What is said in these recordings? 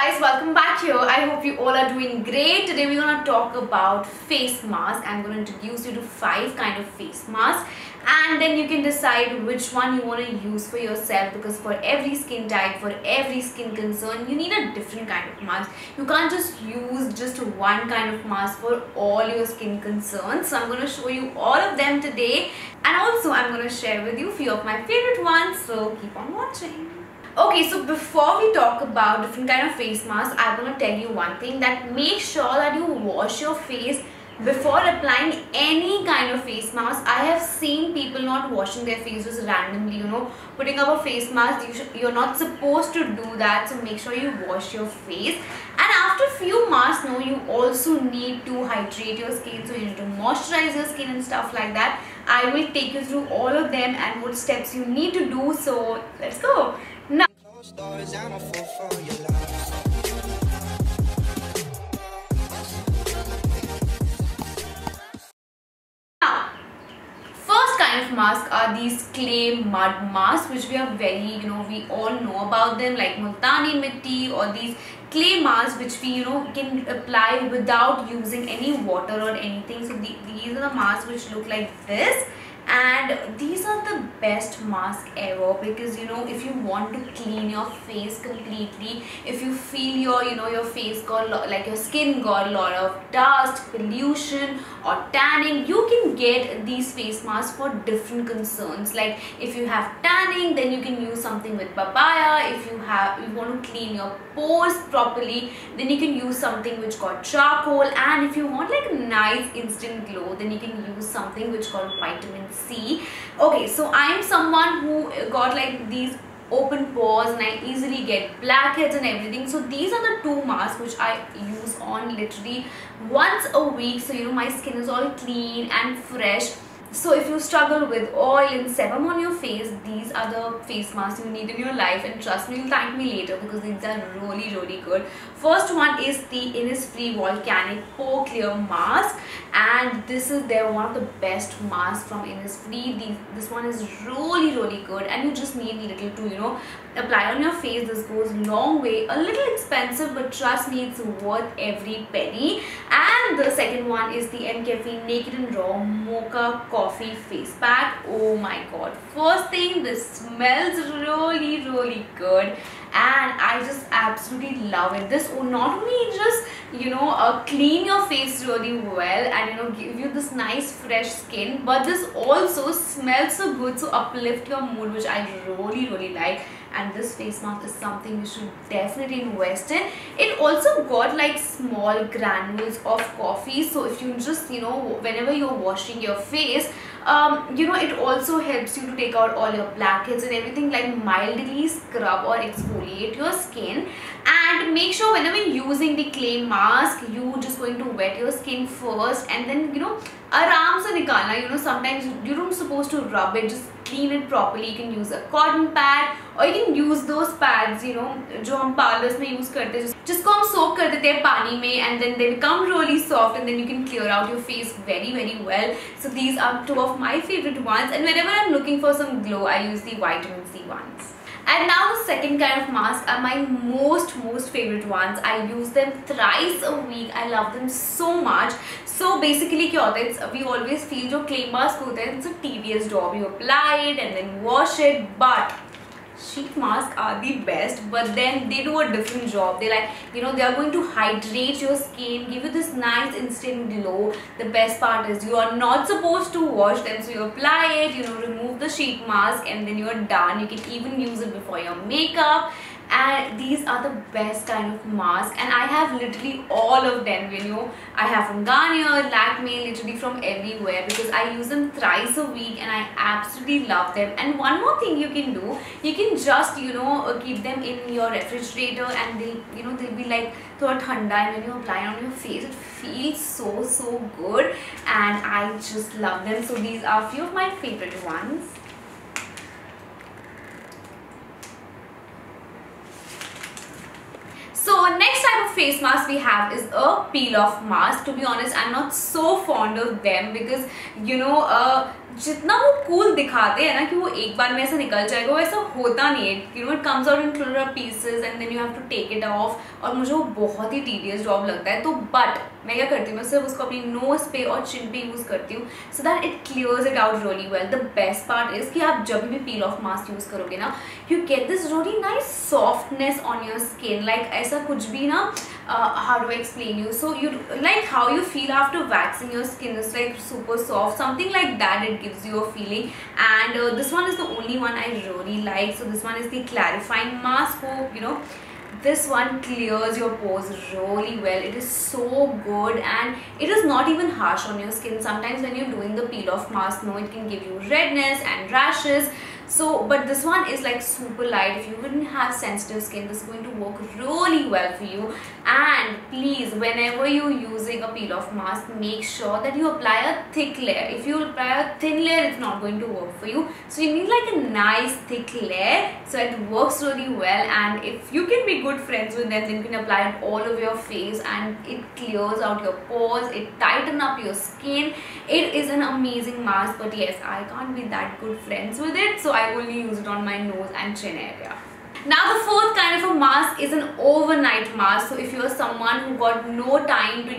guys, welcome back here. I hope you all are doing great. Today we're gonna talk about face masks. I'm gonna introduce you to 5 kind of face masks, and then you can decide which one you want to use for yourself, because for every skin type, for every skin concern, you need a different kind of mask. You can't just use just one kind of mask for all your skin concerns. So I'm going to show you all of them today, and also I'm going to share with you a few of my favorite ones, so keep on watching. Okay, so before we talk about different kind of face masks, I'm going to tell you one thing, that make sure that you wash your face before applying any kind of face mask. I have seen people not washing their faces randomly, putting up a face mask. You're not supposed to do that, so make sure you wash your face. And after few masks, you also need to hydrate your skin, so you need to moisturize your skin and stuff like that. I will take you through all of them and what steps you need to do, so let's go. Now, first kind of mask are these clay mud masks, which we are very, we all know about them, like multani mitti, or these clay masks which we can apply without using any water or anything. So these are the masks which look like this, and these are the best masks ever, because if you want to clean your face completely, if you feel your face got like your skin got a lot of dust, pollution or tanning, you can get these face masks for different concerns. Like if you have tanning, then you can use something with papaya. If you want to clean your pores properly, then you can use something which got charcoal. And if you want like a nice instant glow, then you can use something which called vitamin C. Okay, so I am someone who got like these open pores and I easily get blackheads and everything. So these are the 2 masks which I use on literally once a week, so my skin is all clean and fresh. So if you struggle with oil and sebum on your face, these are the face masks you need in your life, and trust me, you'll thank me later, because these are really good. First one is the Innisfree Volcanic Pore Clear Mask, and this is one of the best masks from Innisfree. This one is really good, and you just need little to apply on your face. This goes long way. A little expensive, but trust me, it's worth every penny. And the second one is the MCaffeine Naked and Raw Mocha Coffee Face Pack. Oh my god, first thing, this smells really good, and I just absolutely love it. This will not only just clean your face really well and give you this nice fresh skin, but this also smells so good, so uplift your mood, which I really like. And this face mask is something you should definitely invest in. It also got like small granules of coffee, so if you just whenever you're washing your face, it also helps you to take out all your blackheads and everything, like mildly scrub or exfoliate your skin. And make sure whenever using the clay mask, you just going to wet your skin first, and then aram se nikalna. Sometimes you don't supposed to rub it, just clean it properly. You can use a cotton pad, or you can use those pads जो हम parlors में use करते हैं, जिसको हम soak कर देते हैं पानी में, and then they become really soft, and then you can clear out your face very well. So these are 2 of my favorite ones, and whenever I'm looking for some glow, I use the vitamin C ones. And now the second kind of mask are my most favorite ones. I use them thrice a week. I love them so much. So basically क्या होता है, we always feel जो clay mask होता है, it's a tedious job. You apply it and then wash it, but sheet masks are the best, but then they do a different job. They they are going to hydrate your skin, give you this nice instant glow. The best part is you are not supposed to wash them, so you apply it, remove the sheet mask, and then you are done. You can even use it before your makeup. And these are the best kind of mask, and I have literally all of them. I have from Garnier, Lakme, literally from everywhere, because I use them thrice a week and I absolutely love them. And one more thing you can do, you can just keep them in your refrigerator, and they'll be like thoda thanda, and when you apply it on your face, it feels so good, and I just love them. So these are a few of my favorite ones. So next type of face mask we have is a peel off mask. To be honest, I'm not so fond of them, because जितना वो cool दिखाते हैं ना कि वो एक बार में ऐसा निकल जाएगा, वो ऐसा होता नहीं है. You know it comes out in little pieces and then you have to take it off, और मुझे वो बहुत ही टीडियस जॉब लगता है. तो बट मैं क्या करती हूँ, मैं सिर्फ उसको अपनी नोज पे और चिन पे यूज़ करती हूँ so that it clears it out really well. The best part is कि आप जब भी पील ऑफ मास्क यूज़ करोगे ना, you get this really nice softness on your skin. Like ऐसा कुछ भी ना, how do I explain you? So you like how you feel after waxing your skin is like super soft, something like that. It gives you a feeling, and this one is the only one I really like. So this one is the clarifying mask. So you know, this one clears your pores really well. It is so good, and it is not even harsh on your skin. Sometimes when you're doing the peel off mask, no, it can give you redness and rashes. So but this one is like super light. If you wouldn't have sensitive skin, this is going to work really well for you. And please, whenever you're using a peel off mask, make sure that you apply a thick layer. If you apply a thin layer, it's not going to work for you. So you need like a nice thick layer so it works really well. And if you can be good friends with them, then you can apply it all over your face and it clears out your pores, it tightens up your skin. It is an amazing mask, but yes, I can't be that good friends with it, so I only use it on my nose and chin area. Now the fourth kind of a mask is an overnight mask. So if you are someone who got no time to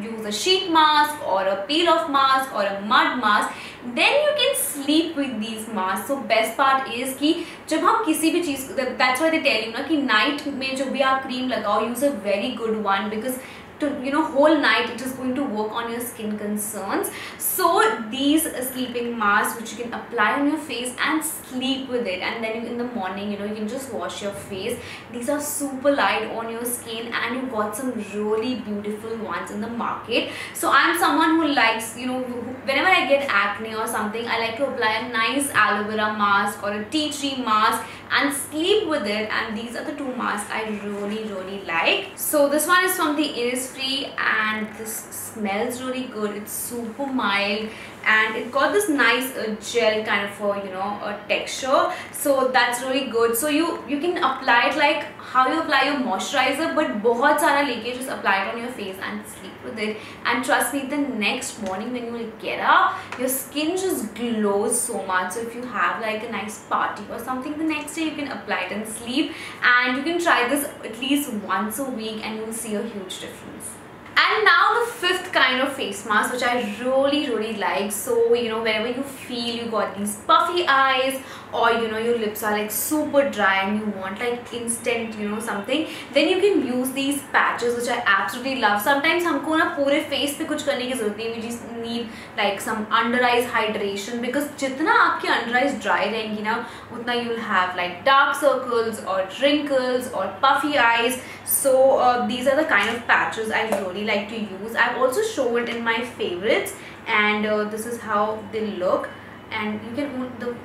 use a sheet mask or a peel off mask or a mud mask, then you can sleep with these masks. So best part is कि जब हम किसी भी चीज़, that's why they tell you ना कि night में जो भी आप क्रीम लगाओ, use a very good one, because to whole night it is going to work on your skin concerns. So these sleeping masks which you can apply on your face and sleep with it, and then in the morning you can just wash your face. These are super light on your skin, and you got some really beautiful ones in the market. So I'm someone who likes, whenever I get acne or something, I like to apply a nice aloe vera mask or a tea tree mask and sleep with it, and these are the two masks I really like. So this one is from the Innisfree, and this smells really good. It's super mild, and it got this nice gel kind of a texture, so that's really good. So you can apply it like how you apply your moisturizer, but बहुत सारा लेके just apply it on your face and sleep with it, and trust me, the next morning when you get up, your skin just glows so much. So if you have like a nice party or something the next day, you can apply it and sleep, and you can try this at least once a week and you will see a huge difference. And now the fifth kind of face mask which I really like. So whenever you feel you got these puffy eyes, or your lips are like super dry and you want like instant something, then you can use these patches which I absolutely love. Sometimes हमको ना पूरे face पे कुछ करने की ज़रूरत नहीं, we just need like some under eyes hydration, because जितना आपके under eyes dry रहेंगी ना, उतना you'll have like dark circles or wrinkles or puffy eyes. So these are the kind of patches I really like to use. I've also shown it in my favorites, and this is how they look. And you can the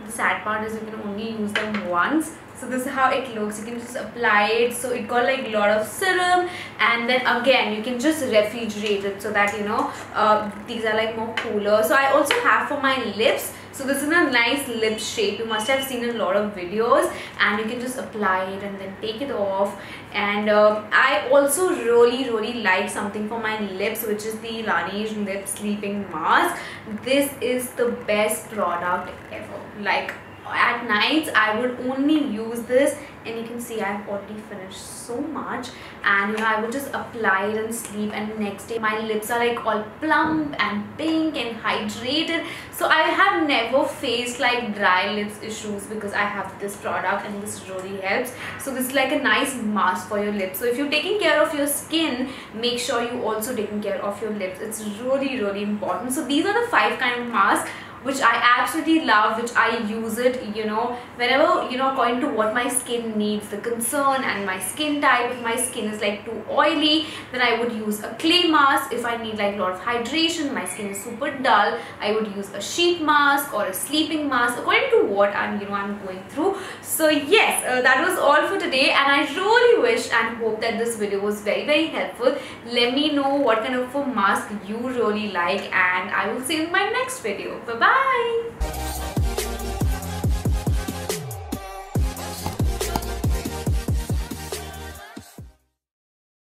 sad part is you can only use them once. So this is how it looks. You can just apply it. So it got like a lot of serum, and then again you can just refrigerate it so that these are like more cooler. So I also have for my lips. So this is a nice lip shape. You must have seen a lot of videos, and you can just apply it and then take it off. And I also really like something for my lips, which is the Laneige Lip Sleeping Mask. This is the best product ever. Like at nights I would only use this, and you can see I've already finished so much, and I would just apply it and sleep, and next day my lips are like all plump and pink and hydrated. So I have never faced like dry lips issues because I have this product, and this really helps. So this is like a nice mask for your lips. So if you're taking care of your skin, make sure you also taking care of your lips. It's really important. So these are the 5 kind of masks which I absolutely love, which I use it whenever according to what my skin needs, the concern and my skin type. If my skin is like too oily, then I would use a clay mask. If I need like a lot of hydration, my skin is super dull, I would use a sheet mask or a sleeping mask according to what I'm going through. So yes, that was all for today, and I really wish and hope that this video was very helpful. Let me know what kind of a mask you really like, and I will see you in my next video. Bye bye.